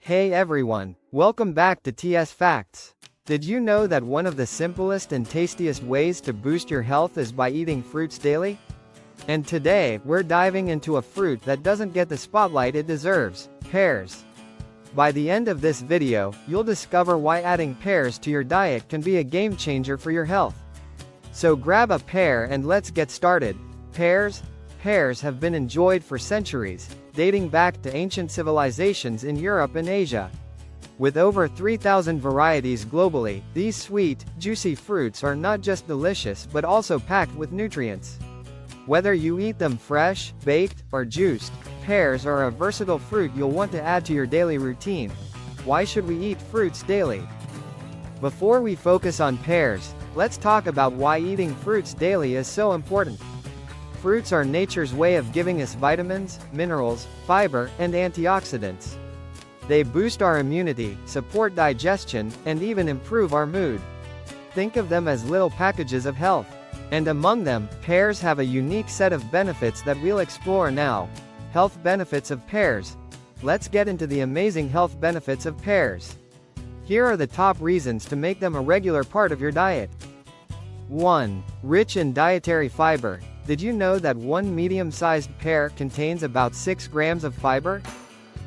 Hey everyone, welcome back to TS Facts. Did you know that one of the simplest and tastiest ways to boost your health is by eating fruits daily? And today, we're diving into a fruit that doesn't get the spotlight it deserves, pears. By the end of this video, you'll discover why adding pears to your diet can be a game changer for your health. So grab a pear and let's get started. Pears have been enjoyed for centuries, dating back to ancient civilizations in Europe and Asia. With over 3,000 varieties globally, these sweet, juicy fruits are not just delicious but also packed with nutrients. Whether you eat them fresh, baked, or juiced, pears are a versatile fruit you'll want to add to your daily routine. Why should we eat fruits daily? Before we focus on pears, let's talk about why eating fruits daily is so important. Fruits are nature's way of giving us vitamins, minerals, fiber, and antioxidants. They boost our immunity, support digestion, and even improve our mood. Think of them as little packages of health. And among them, pears have a unique set of benefits that we'll explore now. Health benefits of pears. Let's get into the amazing health benefits of pears. Here are the top reasons to make them a regular part of your diet. 1. Rich in dietary fiber. Did you know that one medium-sized pear contains about 6 grams of fiber?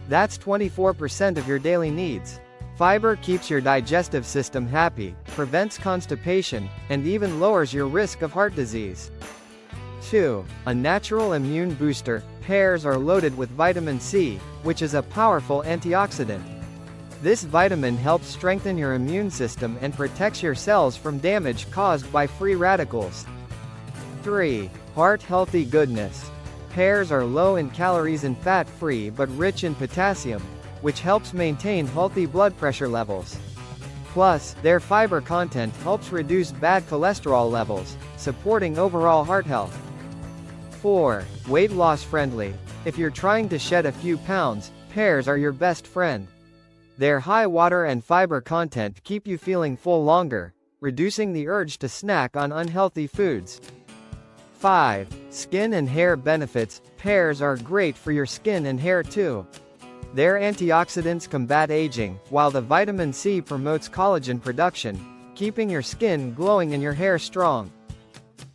That's 24% of your daily needs. Fiber keeps your digestive system happy, prevents constipation, and even lowers your risk of heart disease. 2. A natural immune booster. Pears are loaded with vitamin C, which is a powerful antioxidant. This vitamin helps strengthen your immune system and protects your cells from damage caused by free radicals. 3. Heart-healthy goodness. Pears are low in calories and fat-free but rich in potassium, which helps maintain healthy blood pressure levels. Plus, their fiber content helps reduce bad cholesterol levels, supporting overall heart health. 4. Weight loss friendly. If you're trying to shed a few pounds, pears are your best friend. Their high water and fiber content keep you feeling full longer, reducing the urge to snack on unhealthy foods. 5. Skin and hair benefits. Pears are great for your skin and hair too. Their antioxidants combat aging, while the vitamin C promotes collagen production, keeping your skin glowing and your hair strong.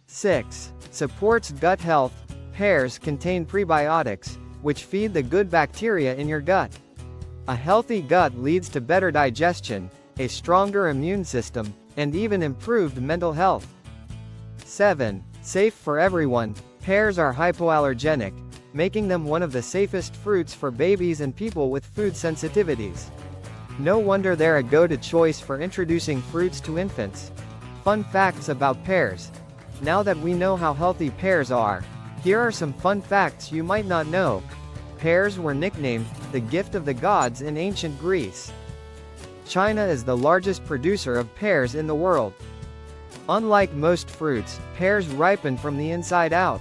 6. Supports gut health. Pears contain prebiotics, which feed the good bacteria in your gut. A healthy gut leads to better digestion, a stronger immune system, and even improved mental health. 7. Safe for everyone. Pears are hypoallergenic, making them one of the safest fruits for babies and people with food sensitivities. No wonder they're a go-to choice for introducing fruits to infants. Fun facts about pears. Now that we know how healthy pears are, here are some fun facts you might not know. Pears were nicknamed the gift of the gods in ancient Greece. China is the largest producer of pears in the world. Unlike most fruits, pears ripen from the inside out.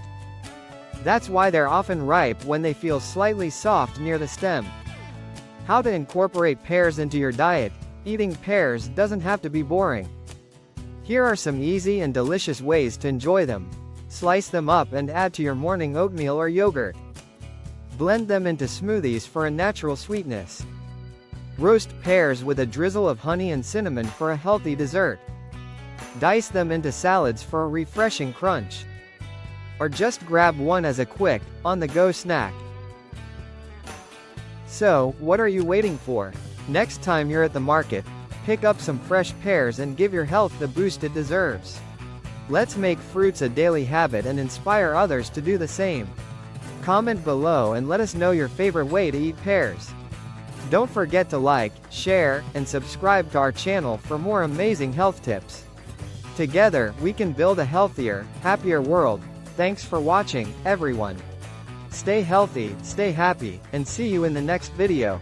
That's why they're often ripe when they feel slightly soft near the stem. How to incorporate pears into your diet. Eating pears doesn't have to be boring. Here are some easy and delicious ways to enjoy them. Slice them up and add to your morning oatmeal or yogurt. Blend them into smoothies for a natural sweetness. Roast pears with a drizzle of honey and cinnamon for a healthy dessert. Dice them into salads for a refreshing crunch. Or just grab one as a quick, on-the-go snack. So, what are you waiting for? Next time you're at the market, pick up some fresh pears and give your health the boost it deserves. Let's make fruits a daily habit and inspire others to do the same. Comment below and let us know your favorite way to eat pears. Don't forget to like, share, and subscribe to our channel for more amazing health tips. Together, we can build a healthier, happier world. Thanks for watching, everyone. Stay healthy, stay happy, and see you in the next video.